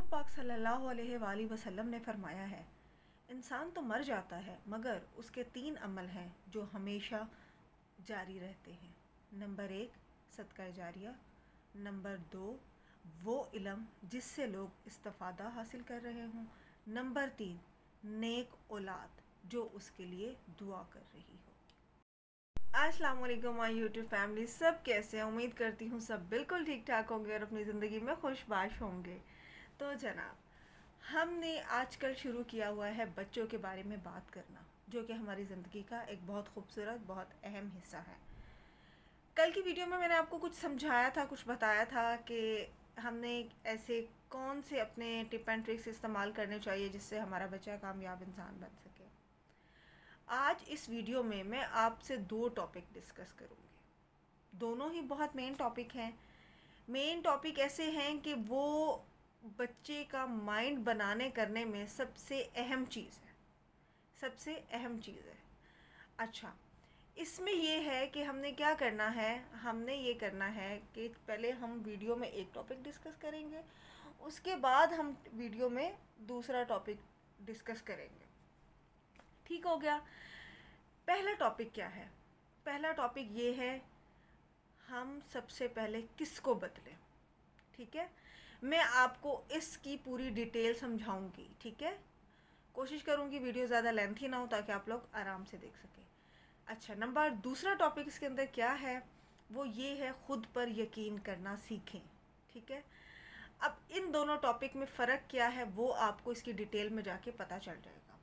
पाक सल्लल्लाहु अलैहि वसल्लम ने फरमाया है, इंसान तो मर जाता है मगर उसके 3 अमल हैं जो हमेशा जारी रहते हैं। नंबर 1 सदका जारिया, नंबर 2 वो इल्म जिससे लोग इस्तिफ़ादा हासिल कर रहे हों, नंबर 3 नेक औलाद जो उसके लिए दुआ कर रही हो। अस्सलाम वालेकुम माय यूट्यूब फैमिली, सब कैसे हैं? उम्मीद करती हूँ सब बिल्कुल ठीक ठाक होंगे और अपनी ज़िंदगी में खुशबाश होंगे। तो जनाब, हमने आजकल शुरू किया हुआ है बच्चों के बारे में बात करना, जो कि हमारी ज़िंदगी का एक बहुत खूबसूरत, बहुत अहम हिस्सा है। कल की वीडियो में मैंने आपको कुछ समझाया था, कुछ बताया था कि हमने ऐसे कौन से अपने टिप एंड ट्रिक्स इस्तेमाल करने चाहिए जिससे हमारा बच्चा कामयाब इंसान बन सके। आज इस वीडियो में मैं आपसे 2 टॉपिक डिस्कस करूँगी। दोनों ही बहुत मेन टॉपिक हैं। मेन टॉपिक ऐसे हैं कि वो बच्चे का माइंड बनाने करने में सबसे अहम चीज़ है, सबसे अहम चीज़ है। अच्छा, इसमें ये है कि हमने क्या करना है, हमने ये करना है कि पहले हम वीडियो में एक टॉपिक डिस्कस करेंगे, उसके बाद हम वीडियो में दूसरा टॉपिक डिस्कस करेंगे। ठीक हो गया। पहला टॉपिक क्या है? पहला टॉपिक ये है, हम सबसे पहले किसको बदलें। ठीक है, मैं आपको इसकी पूरी डिटेल समझाऊंगी। ठीक है, कोशिश करूंगी वीडियो ज़्यादा लेंथी ना हो ताकि आप लोग आराम से देख सकें। अच्छा, दूसरा टॉपिक इसके अंदर क्या है, वो ये है खुद पर यकीन करना सीखें। ठीक है, अब इन दोनों टॉपिक में फ़र्क क्या है वो आपको इसकी डिटेल में जाके पता चल जाएगा।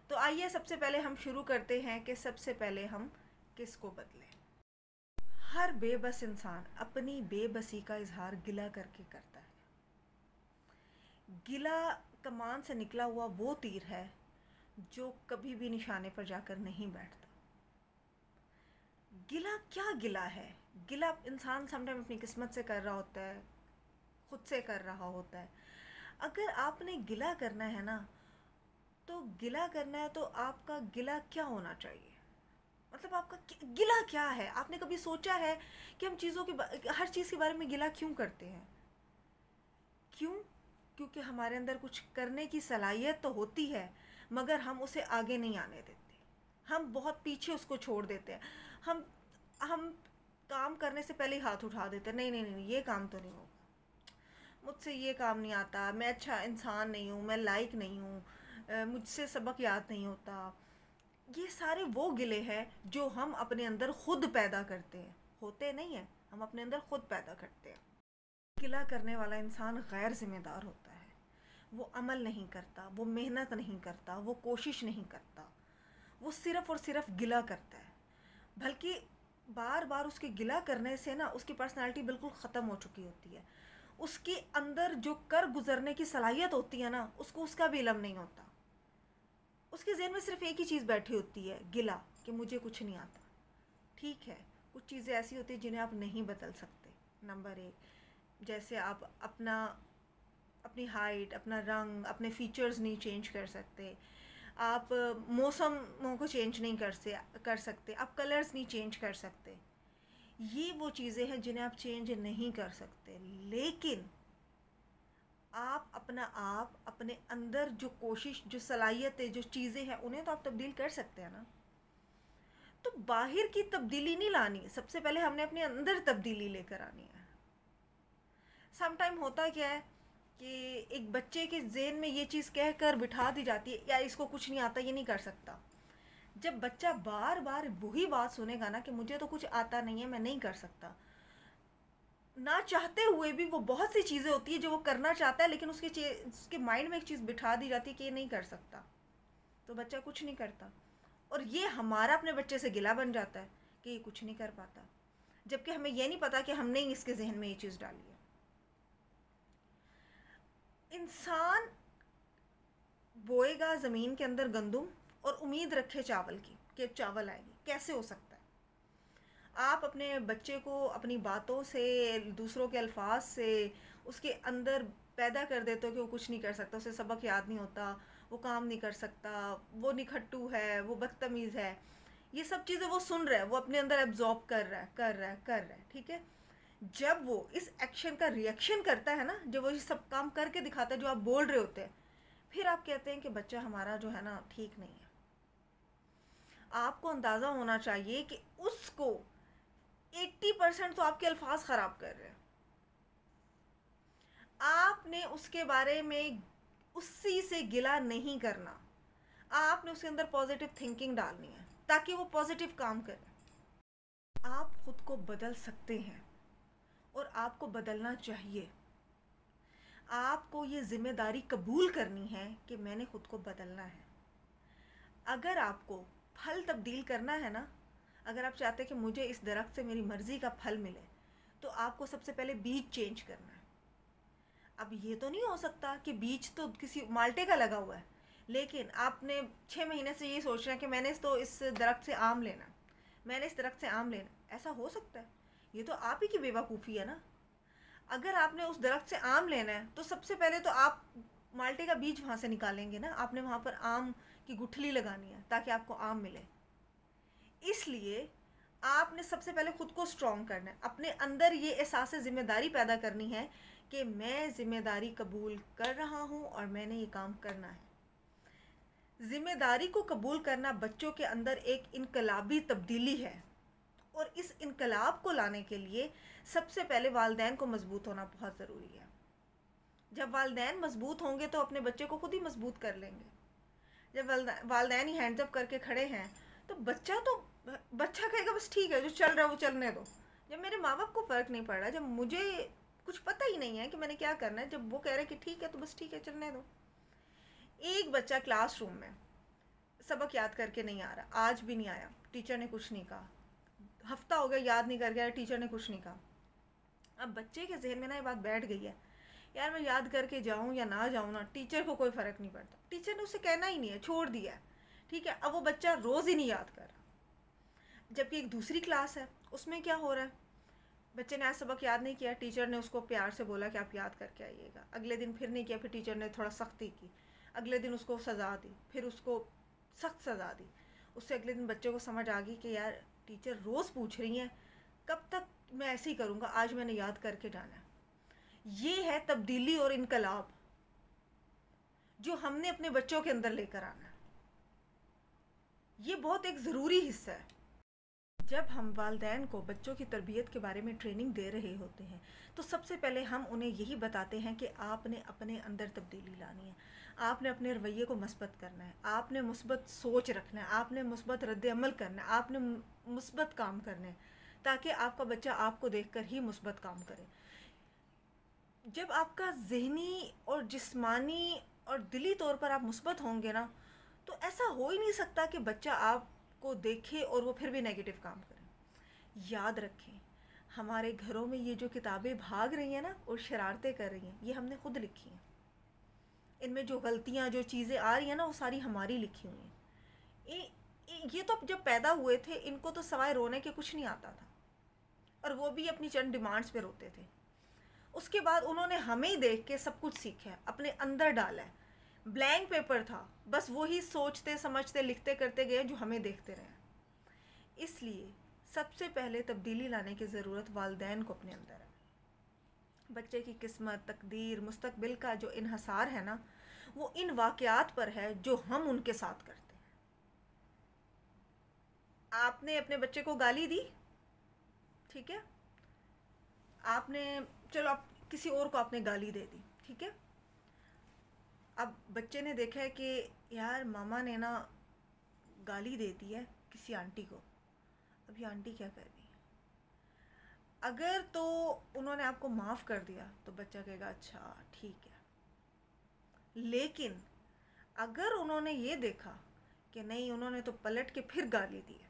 तो आइए सबसे पहले हम शुरू करते हैं कि सबसे पहले हम किसको बदलें। हर बेबस इंसान अपनी बेबसी का इजहार गिला करके करता है। गिला कमान से निकला हुआ वो तीर है जो कभी भी निशाने पर जाकर नहीं बैठता। गिला क्या गिला है? गिला इंसान समटाइम अपनी किस्मत से कर रहा होता है, खुद से कर रहा होता है। अगर आपने गिला करना है ना, तो गिला करना है तो आपका गिला क्या होना चाहिए? मतलब आपका गिला क्या है? आपने कभी सोचा है कि हम हर चीज़ के बारे में गिला क्यों करते हैं? क्यों? क्योंकि हमारे अंदर कुछ करने की सलाहियत तो होती है मगर हम उसे आगे नहीं आने देते। हम बहुत पीछे उसको छोड़ देते हैं। हम काम करने से पहले ही हाथ उठा देते हैं, नहीं नहीं नहीं, ये काम तो नहीं होगा, मुझसे ये काम नहीं आता, मैं अच्छा इंसान नहीं हूँ, मैं लायक नहीं हूँ, मुझसे सबक याद नहीं होता। ये सारे वो गिले हैं जो हम अपने अंदर खुद पैदा करते हैं, होते नहीं हैं, हम अपने अंदर खुद पैदा करते हैं। गिला करने वाला इंसान गैर जिम्मेदार होता है। वो अमल नहीं करता, वो मेहनत नहीं करता, वो कोशिश नहीं करता, वो सिर्फ़ और सिर्फ गिला करता है। बल्कि बार बार उसके गिला करने से ना उसकी पर्सनालिटी बिल्कुल ख़त्म हो चुकी होती है। उसके अंदर जो कर गुज़रने की सलाहियत होती है ना, उसको उसका भी इल्म नहीं होता। उसके ज़हन में सिर्फ एक ही चीज़ बैठी होती है, गिला, कि मुझे कुछ नहीं आता। ठीक है, कुछ चीज़ें ऐसी होती हैं जिन्हें आप नहीं बदल सकते। नंबर 1, जैसे आप अपनी हाइट, अपना रंग, अपने फीचर्स नहीं चेंज कर सकते। आप मौसमों को चेंज नहीं कर सकते। आप कलर्स नहीं चेंज कर सकते। ये वो चीज़ें हैं जिन्हें आप चेंज नहीं कर सकते। लेकिन आप अपने अंदर जो कोशिश, जो सलाहियतें, जो चीज़ें हैं, उन्हें तो आप तब्दील कर सकते हैं ना। तो बाहर की तब्दीली नहीं लानी, सबसे पहले हमने अपने अंदर तब्दीली लेकर आनी है। समटाइम होता क्या है कि एक बच्चे के ज़हन में ये चीज़ कहकर बिठा दी जाती है, यार इसको कुछ नहीं आता, ये नहीं कर सकता। जब बच्चा बार बार वही बात सुनेगा ना कि मुझे तो कुछ आता नहीं है, मैं नहीं कर सकता, ना चाहते हुए भी वो बहुत सी चीज़ें होती है जो वो करना चाहता है, लेकिन उसके माइंड में एक चीज़ बिठा दी जाती है कि ये नहीं कर सकता, तो बच्चा कुछ नहीं करता। और ये हमारा अपने बच्चे से गिला बन जाता है कि ये कुछ नहीं कर पाता, जबकि हमें ये नहीं पता कि हमने ही इसके जहन में ये चीज़ डाली है। इंसान बोएगा ज़मीन के अंदर गंदम और उम्मीद रखे चावल की कि चावल आएगी, कैसे हो सकता है? आप अपने बच्चे को अपनी बातों से, दूसरों के अल्फाज से उसके अंदर पैदा कर देते हो कि वो कुछ नहीं कर सकता, उसे सबक याद नहीं होता, वो काम नहीं कर सकता, वो निखट्टू है, वो बदतमीज़ है। ये सब चीज़ें वो सुन रहा है, वो अपने अंदर एब्जॉर्ब कर रहा है। ठीक है, जब वो इस एक्शन का रिएक्शन करता है ना, जब वो ये सब काम करके दिखाता है जो आप बोल रहे होते हैं, फिर आप कहते हैं कि बच्चा हमारा जो है ना ठीक नहीं है। आपको अंदाज़ा होना चाहिए कि उसको 80% तो आपके अल्फाज ख़राब कर रहे हैं। आपने उसके बारे में उसी से गिला नहीं करना, आपने उसके अंदर पॉजिटिव थिंकिंग डालनी है ताकि वो पॉजिटिव काम करे। आप खुद को बदल सकते हैं और आपको बदलना चाहिए। आपको ये ज़िम्मेदारी कबूल करनी है कि मैंने खुद को बदलना है। अगर आपको फल तब्दील करना है ना, अगर आप चाहते हैं कि मुझे इस दरख्त से मेरी मर्ज़ी का फल मिले, तो आपको सबसे पहले बीज चेंज करना है। अब ये तो नहीं हो सकता कि बीज तो किसी माल्टे का लगा हुआ है, लेकिन आपने 6 महीने से ये सोच रहे हैं कि मैंने तो इस दरख्त से आम लेना, मैंने इस दरख्त से आम लेना। ऐसा हो सकता है? ये तो आप ही की बेवकूफ़ी है ना। अगर आपने उस दरख्त से आम लेना है तो सबसे पहले तो आप माल्टे का बीज वहाँ से निकालेंगे ना, आपने वहाँ पर आम की गुठली लगानी है ताकि आपको आम मिले। इसलिए आपने सबसे पहले ख़ुद को स्ट्रॉन्ग करना है, अपने अंदर ये एहसास ज़िम्मेदारी पैदा करनी है कि मैं ज़िम्मेदारी कबूल कर रहा हूँ और मैंने ये काम करना है। ज़िम्मेदारी को कबूल करना बच्चों के अंदर एक इनकलाबी तब्दीली है, और इस इनकलाब को लाने के लिए सबसे पहले वालिदैन को मज़बूत होना बहुत ज़रूरी है। जब वालिदैन मज़बूत होंगे तो अपने बच्चे को खुद ही मज़बूत कर लेंगे। जब वालिदैन ही हैंड्स अप करके खड़े हैं तो बच्चा कहेगा बस ठीक है, जो चल रहा है वो चलने दो। जब मेरे माँ बाप को फ़र्क नहीं पड़ रहा, जब मुझे कुछ पता ही नहीं है कि मैंने क्या करना है, जब वो कह रहे हैं कि ठीक है तो बस ठीक है, चलने दो। एक बच्चा क्लासरूम में सबक याद करके नहीं आ रहा, आज भी नहीं आया, टीचर ने कुछ नहीं कहा, हफ्ता हो गया याद नहीं कर गया, टीचर ने कुछ नहीं कहा। अब बच्चे के जहन में ना ये बात बैठ गई है, यार मैं याद करके जाऊँ या ना जाऊँ ना, टीचर को कोई फ़र्क नहीं पड़ता, टीचर ने उसे कहना ही नहीं है, छोड़ दिया है, ठीक है। अब वो बच्चा रोज़ ही नहीं याद कर रहा। जबकि एक दूसरी क्लास है, उसमें क्या हो रहा है, बच्चे ने आज सबक याद नहीं किया, टीचर ने उसको प्यार से बोला कि आप याद करके आइएगा। अगले दिन फिर नहीं किया, फिर टीचर ने थोड़ा सख्ती की, अगले दिन उसको सज़ा दी, फिर उसको सख्त सज़ा दी। उससे अगले दिन बच्चे को समझ आ गई कि यार टीचर रोज़ पूछ रही हैं, कब तक मैं ऐसे ही करूँगा, आज मैंने याद करके जाना है। ये है तब्दीली और इनकलाब जो हमने अपने बच्चों के अंदर लेकर आना है। ये बहुत एक ज़रूरी हिस्सा है। जब हम वालिदैन को बच्चों की तरबियत के बारे में ट्रेनिंग दे रहे होते हैं तो सबसे पहले हम उन्हें यही बताते हैं कि आपने अपने अंदर तब्दीली लानी है, आपने अपने रवैये को मस्बत करना है, आपने मुस्बत सोच रखना है, आपने मुस्बत रद्द-ए-अमल करना है, आपने मुस्बत काम करने हैं, ताकि आपका बच्चा आपको देखकर ही मुस्बत काम करे। जब आपका ज़हनी और जिस्मानी और दिली तौर पर आप मुस्बत होंगे ना, तो ऐसा हो ही नहीं सकता कि बच्चा आपको देखे और वो फिर भी नेगेटिव काम करे। याद रखें, हमारे घरों में ये जो किताबें भाग रही हैं ना और शरारतें कर रही हैं, ये हमने खुद लिखी हैं। इनमें जो गलतियाँ, जो चीज़ें आ रही हैं ना, वो सारी हमारी लिखी हुई हैं। ये तो जब पैदा हुए थे, इनको तो सवाए रोने के कुछ नहीं आता था, और वो भी अपनी चंद डिमांड्स पे रोते थे। उसके बाद उन्होंने हमें ही देख के सब कुछ सीखा है, अपने अंदर डाला है। ब्लैंक पेपर था, बस वही सोचते समझते लिखते करते गए जो हमें देखते रहे। इसलिए सबसे पहले तब्दीली लाने की ज़रूरत वालिदैन को अपने अंदर है। बच्चे की किस्मत, तकदीर, मुस्तकबिल का जो इन्हसार है ना, वो इन वाक़यात पर है जो हम उनके साथ करते हैं। आपने अपने बच्चे को गाली दी, ठीक है, आपने, चलो आप किसी और को आपने गाली दे दी, ठीक है। अब बच्चे ने देखा है कि यार मामा ने ना गाली दे दी है किसी आंटी को, अब ये आंटी क्या कर रही है। अगर तो उन्होंने आपको माफ़ कर दिया तो बच्चा कहेगा अच्छा ठीक है, लेकिन अगर उन्होंने ये देखा कि नहीं, उन्होंने तो पलट के फिर गाली दी है,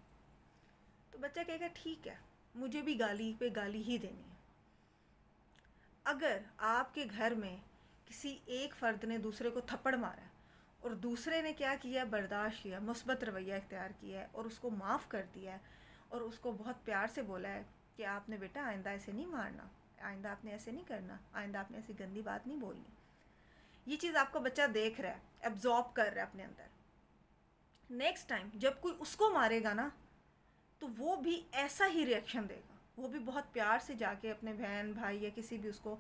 तो बच्चा कहेगा ठीक है, मुझे भी गाली पे गाली ही देनी है। अगर आपके घर में किसी एक फ़र्द ने दूसरे को थप्पड़ मारा है और दूसरे ने क्या किया, बर्दाश्त किया, मुस्बत रवैया इख्तियार किया है और उसको माफ़ कर दिया है और उसको बहुत प्यार से बोला है कि आपने बेटा आइंदा ऐसे नहीं मारना, आइंदा आपने ऐसे नहीं करना, आइंदा आपने ऐसी गंदी बात नहीं बोलनी, ये चीज़ आपका बच्चा देख रहा है, एब्जॉर्ब कर रहा है अपने अंदर। नेक्स्ट टाइम जब कोई उसको मारेगा ना, तो वो भी ऐसा ही रिएक्शन देगा। वो भी बहुत प्यार से जाके अपने बहन भाई या किसी भी उसको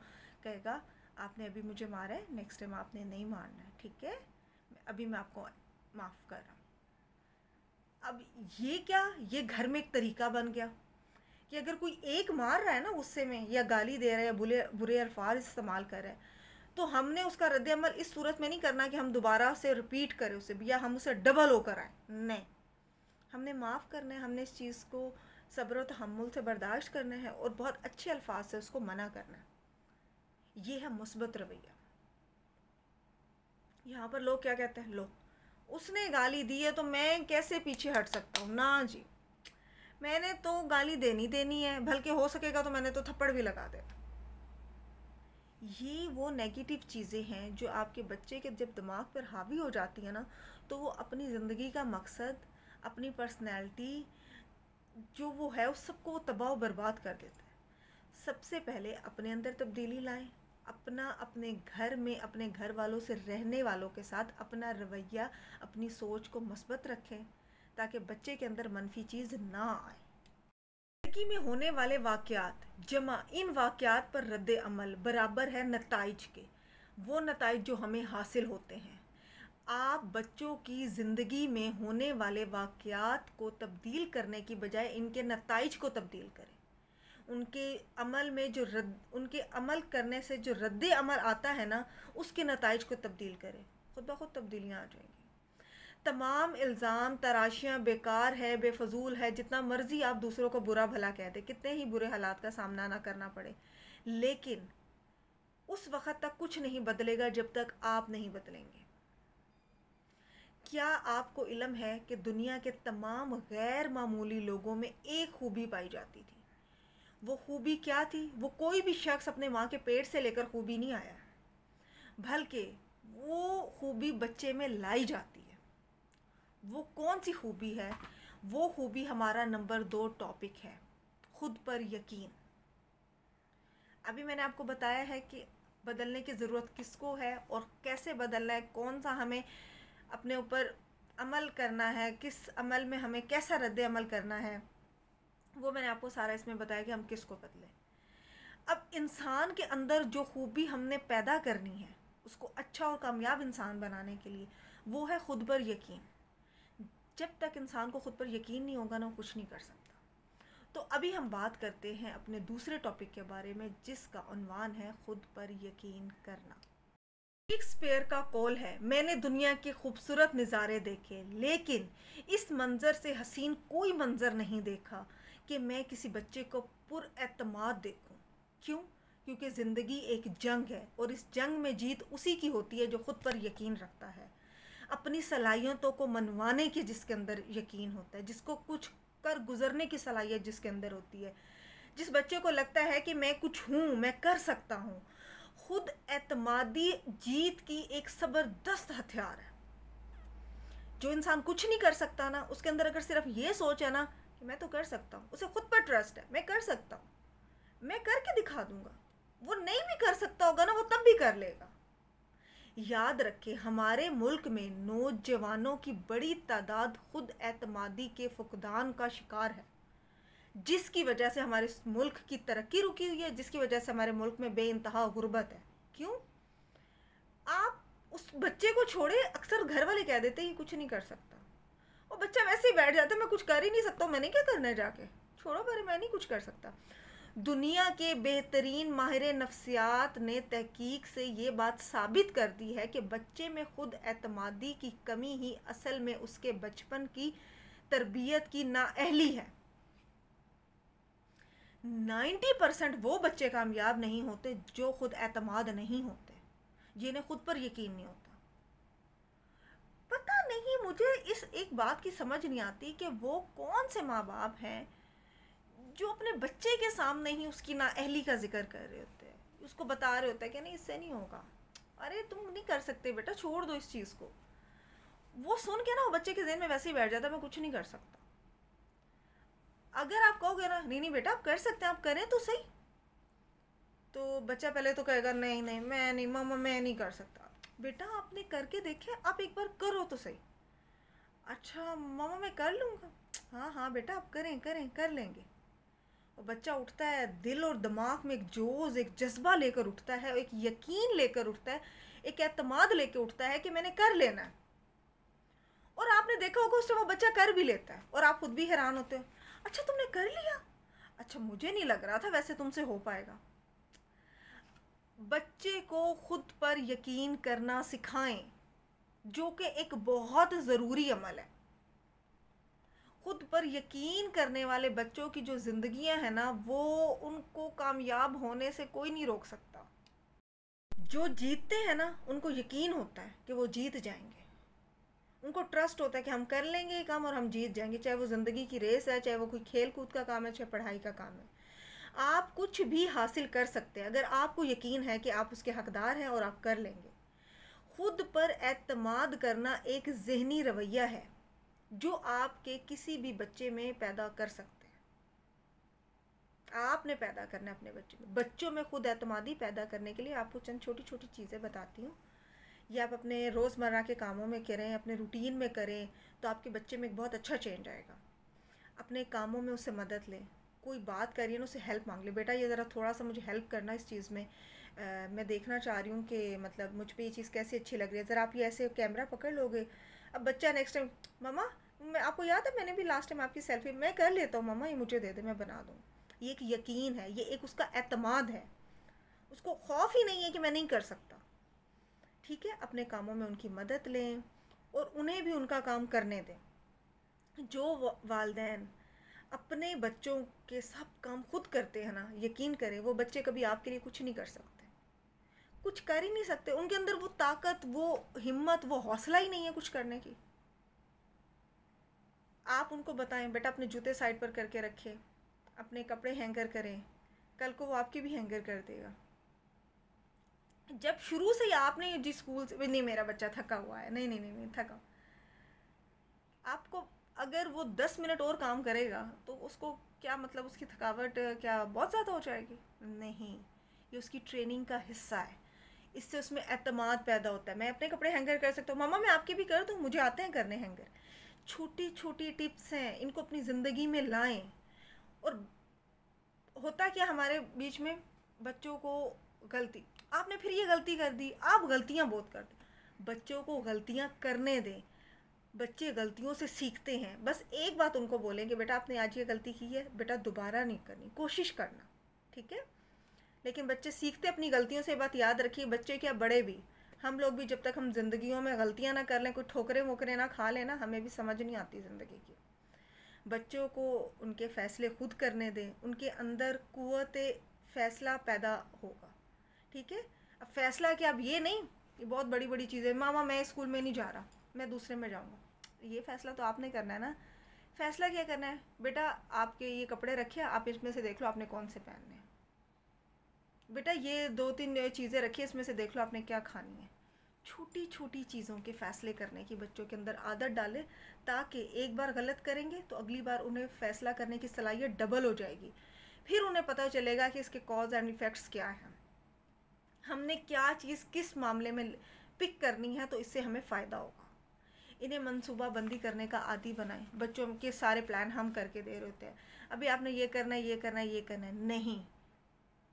कहेगा, आपने अभी मुझे मारा है, नेक्स्ट टाइम आपने नहीं मारना है, ठीक है, अभी मैं आपको माफ़ कर रहा हूँ। अब ये क्या, ये घर में एक तरीका बन गया कि अगर कोई एक मार रहा है ना गुस्से में, या गाली दे रहा है, या बुरे बुरे अल्फाज इस्तेमाल कर रहा है, तो हमने उसका रद्द अमल इस सूरत में नहीं करना कि हम दोबारा से रिपीट करें उसे, या हम उसे डबल होकर आए, नहीं, हमने माफ़ करना है, हमने इस चीज़ को सब्र और तहम्मुल से बर्दाश्त करना है और बहुत अच्छे अल्फाज से उसको मना करना है। ये है मुस्बत रवैया। यहाँ पर लोग क्या कहते हैं, लो उसने गाली दी है तो मैं कैसे पीछे हट सकता हूँ, ना जी, मैंने तो गाली देनी है, बल्कि हो सकेगा तो मैंने तो थप्पड़ भी लगा देता। ये वो नेगेटिव चीज़ें हैं जो आपके बच्चे के जब दिमाग पर हावी हो जाती है ना, तो वो अपनी ज़िंदगी का मकसद, अपनी पर्सनैलिटी जो वो है उस सबको वो तबाह बर्बाद कर देता है। सबसे पहले अपने अंदर तब्दीली लाएं, अपने घर में अपने घर वालों से रहने वालों के साथ अपना रवैया, अपनी सोच को मस्बत रखें, ताकि बच्चे के अंदर मनफी चीज़ ना आए। ज़िंदगी में होने वाले वाक़यात जमा इन वाक़यात पर रद्द अमल बराबर है नताइज के, वो नताइज जो हमें हासिल होते हैं। आप बच्चों की ज़िंदगी में होने वाले वाक़यात को तब्दील करने की बजाय इनके नताइज को तब्दील करें। उनके अमल करने से जो रद्द अमल आता है ना, उसके नताइज को तब्दील करें, खुद ब खुद तब्दीलियाँ आ जाएंगी। तमाम इल्ज़ाम तराशियाँ बेकार है, बेफजूल है, जितना मर्ज़ी आप दूसरों को बुरा भला कह दें, कितने ही बुरे हालात का सामना ना करना पड़े, लेकिन उस वक़्त तक कुछ नहीं बदलेगा जब तक आप नहीं बदलेंगे। क्या आपको इल्म है कि दुनिया के तमाम गैर मामूली लोगों में एक खूबी पाई जाती थी? वो खूबी क्या थी? वो कोई भी शख्स अपने माँ के पेट से लेकर खूबी नहीं आया, बल्कि वो खूबी बच्चे में लाई जाती है। वो कौन सी खूबी है? वो खूबी हमारा नंबर 2 टॉपिक है, खुद पर यकीन। अभी मैंने आपको बताया है कि बदलने की ज़रूरत किसको है और कैसे बदलना है, कौन सा हमें अपने ऊपर अमल करना है, किस अमल में हमें कैसा रद्द अमल करना है, वो मैंने आपको सारा इसमें बताया कि हम किसको बदलें। अब इंसान के अंदर जो खूबी हमने पैदा करनी है उसको अच्छा और कामयाब इंसान बनाने के लिए, वो है खुद पर यकीन। जब तक इंसान को खुद पर यकीन नहीं होगा ना, वो कुछ नहीं कर सकता। तो अभी हम बात करते हैं अपने दूसरे टॉपिक के बारे में, जिसका उन्वान है खुद पर यकीन करना। शेक्सपियर का कौल है, मैंने दुनिया के खूबसूरत नज़ारे देखे, लेकिन इस मंज़र से हसीन कोई मंज़र नहीं देखा कि मैं किसी बच्चे को पुरएतमाद देखूं। क्यों? क्योंकि ज़िंदगी एक जंग है और इस जंग में जीत उसी की होती है जो खुद पर यकीन रखता है, अपनी सलाहियतों को मनवाने की जिसके अंदर यकीन होता है, जिसको कुछ कर गुजरने की सलाहियत जिसके अंदर होती है, जिस बच्चे को लगता है कि मैं कुछ हूँ, मैं कर सकता हूँ। खुद एतमादी जीत की एक ज़बरदस्त हथियार है। जो इंसान कुछ नहीं कर सकता ना, उसके अंदर अगर सिर्फ ये सोच है ना कि मैं तो कर सकता हूँ, उसे खुद पर ट्रस्ट है, मैं कर सकता हूँ, मैं करके दिखा दूंगा, वो नहीं भी कर सकता होगा ना, वो तब भी कर लेगा। याद रखें, हमारे मुल्क में नौजवानों की बड़ी तादाद खुद एतमादी के फुकदान का शिकार है, जिसकी वजह से हमारे मुल्क की तरक्की रुकी हुई है, जिसकी वजह से हमारे मुल्क में बेइंतहा गुर्बत है। क्यों? आप उस बच्चे को छोड़े, अक्सर घर वाले कह देते हैं ये कुछ नहीं कर सकता, और बच्चा वैसे ही बैठ जाता है, मैं कुछ कर ही नहीं सकता, मैंने क्या करना है, जाके छोड़ो बारे, मैं नहीं कुछ कर सकता। दुनिया के बेहतरीन माहिर नफ्सियात ने तहकीक से ये बात साबित कर दी है कि बच्चे में खुद एतमादी की कमी ही असल में उसके बचपन की तरबियत की नाअहली है। 90% वो बच्चे कामयाब नहीं होते जो खुद एतमाद नहीं होते, जिन्हें खुद पर यकीन नहीं होता। पता नहीं, मुझे इस एक बात की समझ नहीं आती कि वो कौन से माँ बाप हैं जो अपने बच्चे के सामने ही उसकी नाअहली का जिक्र कर रहे होते हैं, उसको बता रहे होते हैं कि नहीं इससे नहीं होगा, अरे तुम नहीं कर सकते बेटा, छोड़ दो इस चीज़ को। वो सुन के ना वो बच्चे के ज़हन में वैसे ही बैठ जाता है, मैं कुछ नहीं कर सकता। अगर आप कहोगे ना नहीं नहीं बेटा आप कर सकते हैं, आप करें तो सही, तो बच्चा पहले तो कहेगा नहीं नहीं मैं नहीं मामा, मैं नहीं कर सकता। बेटा आपने करके देखे, आप एक बार करो तो सही। अच्छा मामा मैं कर लूँगा, हाँ हाँ बेटा आप करें करें कर लेंगे। और बच्चा उठता है, दिल और दिमाग में एक जोश, एक जज्बा लेकर उठता है, एक यकीन लेकर उठता है, एक एतमाद लेकर उठता है कि मैंने कर लेना है। और आपने देखा होगा उससे वो बच्चा कर भी लेता है और आप खुद भी हैरान होते हो, अच्छा तुमने कर लिया, अच्छा मुझे नहीं लग रहा था वैसे तुमसे हो पाएगा। बच्चे को खुद पर यकीन करना सिखाएं, जो कि एक बहुत ज़रूरी अमल है। खुद पर यकीन करने वाले बच्चों की जो ज़िंदगियां हैं ना, वो उनको कामयाब होने से कोई नहीं रोक सकता। जो जीतते हैं ना, उनको यकीन होता है कि वो जीत जाएंगे, उनको ट्रस्ट होता है कि हम कर लेंगे ये काम और हम जीत जाएंगे, चाहे वो ज़िंदगी की रेस है, चाहे वो कोई खेल कूद का काम है, चाहे पढ़ाई का काम है। आप कुछ भी हासिल कर सकते हैं अगर आपको यकीन है कि आप उसके हकदार हैं और आप कर लेंगे। खुद पर एतमाद करना एक ज़हनी रवैया है जो आपके किसी भी बच्चे में पैदा कर सकते हैं। आपने पैदा करना है अपने बच्चों में खुद एतमादी पैदा करने के लिए आपको चंद छोटी छोटी चीज़ें बताती हूँ। ये आप अपने रोज़मर्रा के कामों में करें, अपने रूटीन में करें, तो आपके बच्चे में एक बहुत अच्छा चेंज आएगा। अपने कामों में उससे मदद लें, कोई बात करिए ना, उससे हेल्प मांग ले, बेटा ये ज़रा थोड़ा सा मुझे हेल्प करना इस चीज़ में, मैं देखना चाह रही हूँ कि मतलब मुझ पे ये चीज़ कैसे अच्छी लग रही है, ज़रा आप ये ऐसे कैमरा पकड़ लोगे। अब बच्चा नेक्स्ट टाइम, मम्मा मैं, आपको याद है मैंने भी लास्ट टाइम आपकी सेल्फी मैं कर लेता हूँ, मम्मा ये मुझे दे दे मैं बना दूँ। ये एक यकीन है, ये एक उसका एतमाद है, उसको खौफ ही नहीं है कि मैं नहीं कर सकता। ठीक है, अपने कामों में उनकी मदद लें और उन्हें भी उनका काम करने दें। जो वालिदैन अपने बच्चों के सब काम खुद करते हैं ना, यकीन करें वो बच्चे कभी आपके लिए कुछ नहीं कर सकते, कुछ कर ही नहीं सकते। उनके अंदर वो ताकत, वो हिम्मत, वो हौसला ही नहीं है कुछ करने की। आप उनको बताएं, बेटा अपने जूते साइड पर करके रखें, अपने कपड़े हैंगर करें, कल को वो आपके भी हैंगर कर देगा। जब शुरू से ही आपने जिस स्कूल से, नहीं मेरा बच्चा थका हुआ है, नहीं नहीं नहीं, नहीं थका, आपको अगर वो 10 मिनट और काम करेगा तो उसको क्या मतलब, उसकी थकावट क्या बहुत ज़्यादा हो जाएगी? नहीं, ये उसकी ट्रेनिंग का हिस्सा है। इससे उसमें एतमाद पैदा होता है, मैं अपने कपड़े हैंगर कर सकता हूँ, मम्मा मैं आपके भी कर दूँ, मुझे आते हैं करने हैंगर। छोटी छोटी टिप्स हैं, इनको अपनी ज़िंदगी में लाएं। और होता क्या हमारे बीच में, बच्चों को गलती, आपने फिर ये गलती कर दी, आप गलतियाँ बहुत करते, बच्चों को गलतियाँ करने दें। बच्चे गलतियों से सीखते हैं, बस एक बात उनको बोलेंगे, बेटा आपने आज ये गलती की है, बेटा दोबारा नहीं करनी, कोशिश करना, ठीक है। लेकिन बच्चे सीखते अपनी गलतियों से, बात याद रखिए, बच्चे क्या बड़े भी, हम लोग भी जब तक हम जिंदगियों में गलतियां ना कर लें, कोई ठोकरे वोकरे ना खा लेना, हमें भी समझ नहीं आती ज़िंदगी की। बच्चों को उनके फ़ैसले खुद करने दें, उनके अंदर कुव्वत फ़ैसला पैदा होगा, ठीक है। अब फ़ैसला कि अब ये नहीं, ये बहुत बड़ी बड़ी चीज़ें, मामा मैं स्कूल में नहीं जा रहा, मैं दूसरे में जाऊँगा, ये फ़ैसला तो आपने करना है ना। फ़ैसला क्या करना है, बेटा आपके ये कपड़े रखे, आप इसमें से देख लो आपने कौन से पहनने हैं, बेटा ये 2-3 चीज़ें रखी, इसमें से देख लो आपने क्या खानी है। छोटी छोटी चीज़ों के फ़ैसले करने की बच्चों के अंदर आदत डालें, ताकि एक बार गलत करेंगे तो अगली बार उन्हें फ़ैसला करने की सलाहियत डबल हो जाएगी। फिर उन्हें पता चलेगा कि इसके कॉज एंड इफ़ेक्ट्स क्या हैं, हमने क्या चीज़ किस मामले में पिक करनी है तो इससे हमें फ़ायदा होगा। इन्हें मनसूबा बंदी करने का आदी बनाएं। बच्चों के सारे प्लान हम करके दे रहे होते हैं, अभी आपने ये करना है, ये करना है, ये करना है, नहीं।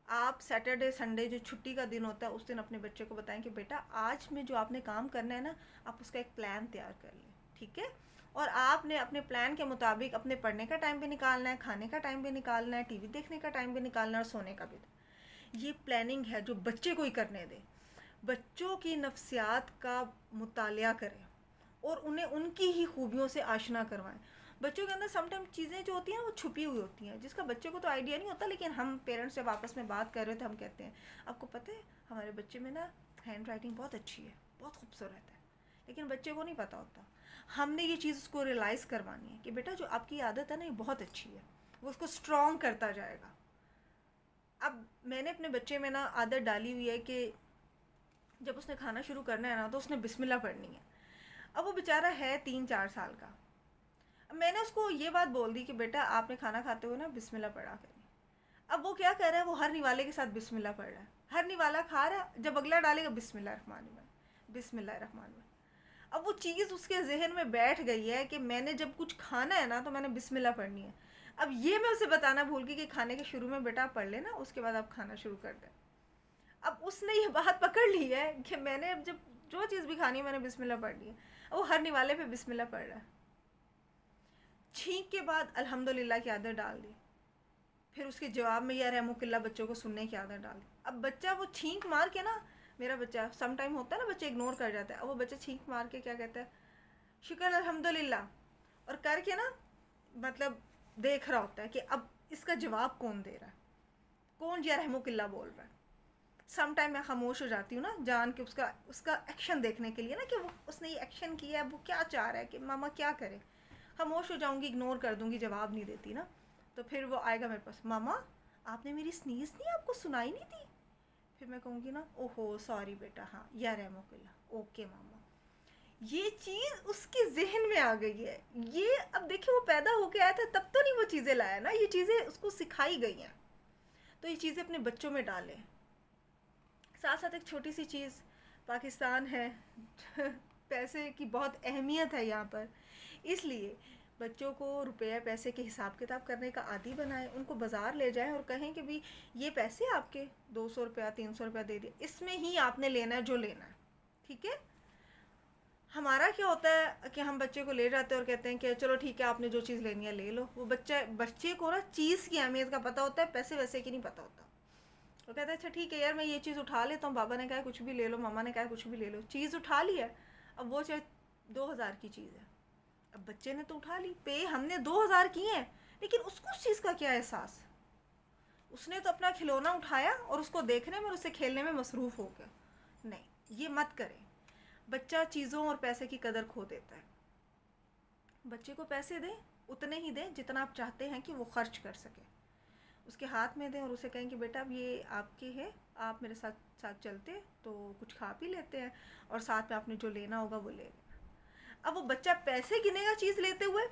आप सैटरडे संडे जो छुट्टी का दिन होता है उस दिन अपने बच्चे को बताएं कि बेटा आज में जो आपने काम करना है ना, आप उसका एक प्लान तैयार कर लें, ठीक है। और आपने अपने प्लान के मुताबिक अपने पढ़ने का टाइम भी निकालना है, खाने का टाइम भी निकालना है, टीवी देखने का टाइम भी निकालना है और सोने का भी। ये प्लानिंग है जो बच्चे को ही करने दें। बच्चों की नफ्सियात का मुतालिया करें और उन्हें उनकी ही खूबियों से आशना करवाएं। बच्चों के अंदर समटाइम चीज़ें जो होती हैं वो छुपी हुई होती हैं, जिसका बच्चे को तो आइडिया नहीं होता, लेकिन हम पेरेंट्स जब आपस में बात कर रहे थे हम कहते हैं, आपको पता है हमारे बच्चे में ना हैंड राइटिंग बहुत अच्छी है, बहुत खूबसूरत है, लेकिन बच्चे को नहीं पता होता। हमने ये चीज़ उसको रियलाइज़ करवानी है कि बेटा जो आपकी आदत है ना ये बहुत अच्छी है, वो उसको स्ट्रॉन्ग करता जाएगा। अब मैंने अपने बच्चे में ना आदत डाली हुई है कि जब उसने खाना शुरू करना है ना तो उसने बिस्मिल्लाह पढ़नी है। अब वो बेचारा है 3-4 साल का, अब मैंने उसको ये बात बोल दी कि बेटा आपने खाना खाते हुए ना बिस्मिल्लाह पढ़ा करें। अब वो क्या कर रहा है, वो हर निवाले के साथ बिस्मिल्लाह पढ़ रहा है, हर निवाला खा रहा है, जब अगला डालेगा बिस्मिल्लाह रहमान रहीम, बिस्मिल्लाह रहमान रहीम। अब वो चीज़ उसके जहन में बैठ गई है कि मैंने जब कुछ खाना है ना तो मैंने बिस्मिल्लाह पढ़नी है। अब ये मैं उसे बताना भूल गई कि खाने के शुरू में बेटा आप पढ़ लेना, उसके बाद आप खाना शुरू कर दें। अब उसने ये बात पकड़ ली है कि मैंने अब जब जो चीज़ भी खानी है मैंने बिस्मिल्लाह पढ़ ली है। अब वो हर निवाले पे बिस्मिल्लाह पढ़ रहा है। छींक के बाद अल्हम्दुलिल्लाह की आदत डाल दी, फिर उसके जवाब में या रहमुकिल्ला बच्चों को सुनने की आदत डाल दी। अब बच्चा वो छींक मार के ना, मेरा बच्चा सम टाइम होता है ना बच्चा इग्नोर कर जाता है, अब वो बच्चा छींक मार के क्या कहता है, शुक्र अल्हम्दुलिल्लाह, और करके ना मतलब देख रहा होता है कि अब इसका जवाब कौन दे रहा है, कौन या रहमुकिल्ला बोल रहा है। सम टाइम मैं खामोश हो जाती हूँ ना, जान के उसका एक्शन देखने के लिए ना कि वो उसने ये एक्शन किया है, वो क्या चाह रहा है कि मामा क्या करे। खामोश हो जाऊँगी, इग्नोर कर दूँगी, जवाब नहीं देती ना, तो फिर वो आएगा मेरे पास, मामा आपने मेरी स्नीज़ नहीं आपको सुनाई नहीं थी। फिर मैं कहूँगी ना, ओहो सॉरी बेटा, हाँ या रहमुकिल्ला, ओके मामा। ये चीज़ उसके जहन में आ गई है। ये अब देखिए वो पैदा होके आया था तब तो नहीं वो चीज़ें लाया ना, ये चीज़ें उसको सिखाई गई हैं, तो ये चीज़ें अपने बच्चों में डालें। साथ साथ एक छोटी सी चीज़, पाकिस्तान है पैसे की बहुत अहमियत है यहाँ पर, इसलिए बच्चों को रुपया पैसे के हिसाब किताब करने का आदी बनाएं। उनको बाज़ार ले जाएं और कहें कि भी ये पैसे आपके 200 रुपया 300 रुपया दे दिए, इसमें ही आपने लेना है जो लेना है, ठीक है। हमारा क्या होता है कि हम बच्चे को ले जाते हैं और कहते हैं कि चलो ठीक है आपने जो चीज़ लेनी है ले लो। वो बच्चे को ना चीज़ की अहमियत का पता होता है, पैसे वैसे की नहीं पता होता। वो कहता है अच्छा ठीक है यार मैं ये चीज़ उठा लेता हूँ, बाबा ने कहा कुछ भी ले लो, मामा ने कहा कुछ भी ले लो, चीज़ उठा ली है। अब वो चाहे 2000 की चीज़ है, अब बच्चे ने तो उठा ली, पे हमने 2000 की हैं, लेकिन उसको उस चीज़ का क्या एहसास। उसने तो अपना खिलौना उठाया और उसको देखने में और उससे खेलने में मसरूफ़ हो गया। नहीं, ये मत करें। बच्चा चीज़ों और पैसे की कदर खो देता है। बच्चे को पैसे दें, उतने ही दें जितना आप चाहते हैं कि वो खर्च कर सके। उसके हाथ में दें और उसे कहें कि बेटा अब ये आपके है, आप मेरे साथ साथ चलते तो कुछ खा पी लेते हैं और साथ में आपने जो लेना होगा वो ले लेना। अब वो बच्चा पैसे गिनेगा चीज़ लेते हुए,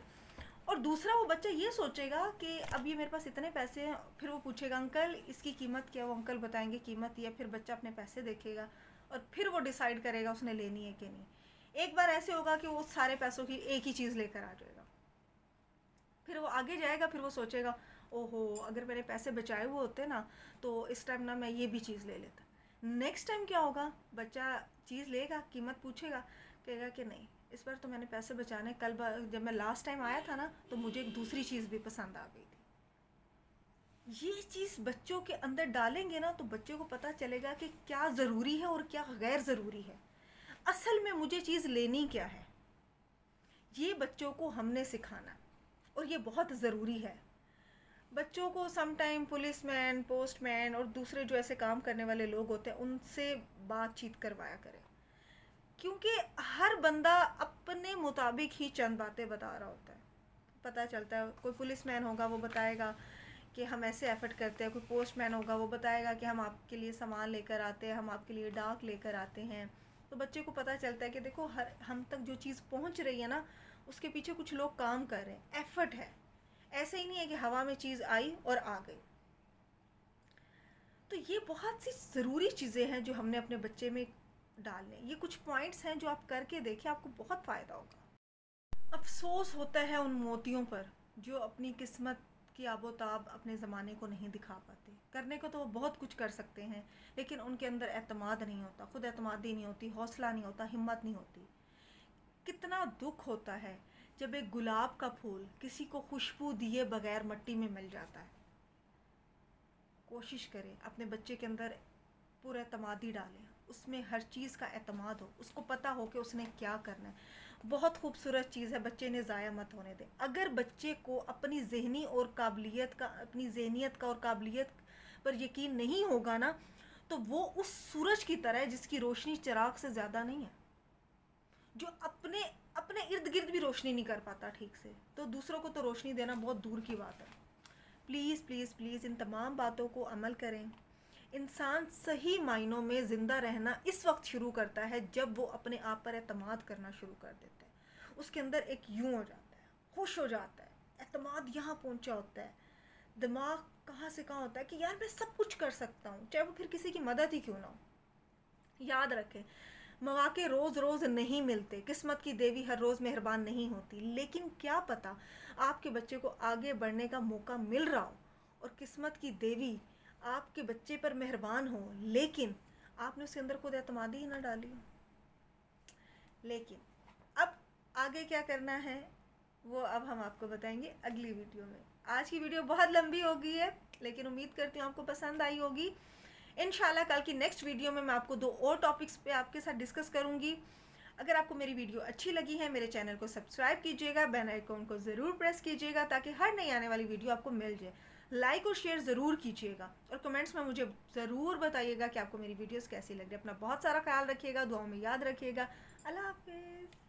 और दूसरा वो बच्चा ये सोचेगा कि अब ये मेरे पास इतने पैसे हैं, फिर वो पूछेगा अंकल इसकी कीमत क्या, वो अंकल बताएंगे कीमत या, फिर बच्चा अपने पैसे देखेगा और फिर वो डिसाइड करेगा उसने लेनी है कि नहीं। एक बार ऐसे होगा कि वो सारे पैसों की एक ही चीज़ लेकर आ जाएगा, फिर वो आगे जाएगा, फिर वो सोचेगा ओहो अगर मैंने पैसे बचाए हुए होते ना तो इस टाइम ना मैं ये भी चीज़ ले लेता। नेक्स्ट टाइम क्या होगा, बच्चा चीज़ लेगा, कीमत पूछेगा, कहेगा कि नहीं इस बार तो मैंने पैसे बचाने, कल जब मैं लास्ट टाइम आया था ना तो मुझे एक दूसरी चीज़ भी पसंद आ गई थी। ये चीज़ बच्चों के अंदर डालेंगे ना तो बच्चे को पता चलेगा कि क्या ज़रूरी है और क्या गैर ज़रूरी है, असल में मुझे चीज़ लेनी क्या है। ये बच्चों को हमने सिखाना और ये बहुत ज़रूरी है। बच्चों को सम टाइम पुलिसमैन, पोस्टमैन और दूसरे जो ऐसे काम करने वाले लोग होते हैं उनसे बातचीत करवाया करें, क्योंकि हर बंदा अपने मुताबिक ही चंद बातें बता रहा होता है। पता चलता है कोई पुलिसमैन होगा वो बताएगा कि हम ऐसे एफर्ट करते हैं, कोई पोस्टमैन होगा वो बताएगा कि हम आपके लिए सामान लेकर आते हैं, हम आपके लिए डाक लेकर आते हैं। तो बच्चे को पता चलता है कि देखो हर हम तक जो चीज़ पहुंच रही है ना उसके पीछे कुछ लोग काम कर रहे हैं, एफर्ट है। ऐसे ही नहीं है कि हवा में चीज़ आई और आ गई। तो ये बहुत सी ज़रूरी चीज़ें हैं जो हमने अपने बच्चे में डालने। ये कुछ पॉइंट्स हैं जो आप करके देखें, आपको बहुत फ़ायदा होगा। अफसोस होता है उन मोतियों पर जो अपनी किस्मत की आबोताब अपने ज़माने को नहीं दिखा पाते। करने को तो वो बहुत कुछ कर सकते हैं लेकिन उनके अंदर एतमाद नहीं होता, खुद एतमादी नहीं होती, हौसला नहीं होता, हिम्मत नहीं होती। कितना दुख होता है जब एक गुलाब का फूल किसी को खुशबू दिए बगैर मिट्टी में मिल जाता है। कोशिश करें अपने बच्चे के अंदर पूरा एतमादी डालें, उसमें हर चीज़ का एतमाद हो, उसको पता हो कि उसने क्या करना है। बहुत खूबसूरत चीज़ है, बच्चे ने ज़ाया मत होने दें। अगर बच्चे को अपनी ज़हनी और काबिलियत का, अपनी ज़हनियत का और काबिलियत पर यकीन नहीं होगा ना तो वो उस सूरज की तरह है जिसकी रोशनी चिराग से ज़्यादा नहीं है, जो अपने अपने इर्द गिर्द भी रोशनी नहीं कर पाता ठीक से, तो दूसरों को तो रोशनी देना बहुत दूर की बात है। प्लीज़ प्लीज़ प्लीज़ इन तमाम बातों को अमल करें। इंसान सही मायनों में ज़िंदा रहना इस वक्त शुरू करता है जब वो अपने आप पर एतमाद करना शुरू कर देता है। उसके अंदर एक यूँ हो जाता है, खुश हो जाता है, एतमाद यहाँ पहुँचा होता है। दिमाग कहाँ से कहाँ होता है कि यार मैं सब कुछ कर सकता हूँ, चाहे वो फिर किसी की मदद ही क्यों ना हो। याद रखें मौके रोज़ रोज़ नहीं मिलते, किस्मत की देवी हर रोज़ मेहरबान नहीं होती, लेकिन क्या पता आपके बच्चे को आगे बढ़ने का मौका मिल रहा हो और किस्मत की देवी आपके बच्चे पर मेहरबान हो, लेकिन आपने उसके अंदर खुद एतमादी ही ना डाली हो। लेकिन अब आगे क्या करना है वो अब हम आपको बताएंगे अगली वीडियो में। आज की वीडियो बहुत लंबी हो गई है, लेकिन उम्मीद करती हूँ आपको पसंद आई होगी। इंशाल्लाह कल की नेक्स्ट वीडियो में मैं आपको 2 और टॉपिक्स पे आपके साथ डिस्कस करूँगी। अगर आपको मेरी वीडियो अच्छी लगी है, मेरे चैनल को सब्सक्राइब कीजिएगा, बेल आइकन को ज़रूर प्रेस कीजिएगा ताकि हर नई आने वाली वीडियो आपको मिल जाए। लाइक और शेयर ज़रूर कीजिएगा और कमेंट्स में मुझे ज़रूर बताइएगा कि आपको मेरी वीडियोस कैसी लग रही है। अपना बहुत सारा ख्याल रखिएगा, दुआओं में याद रखिएगा। अल्लाह हाफिज़।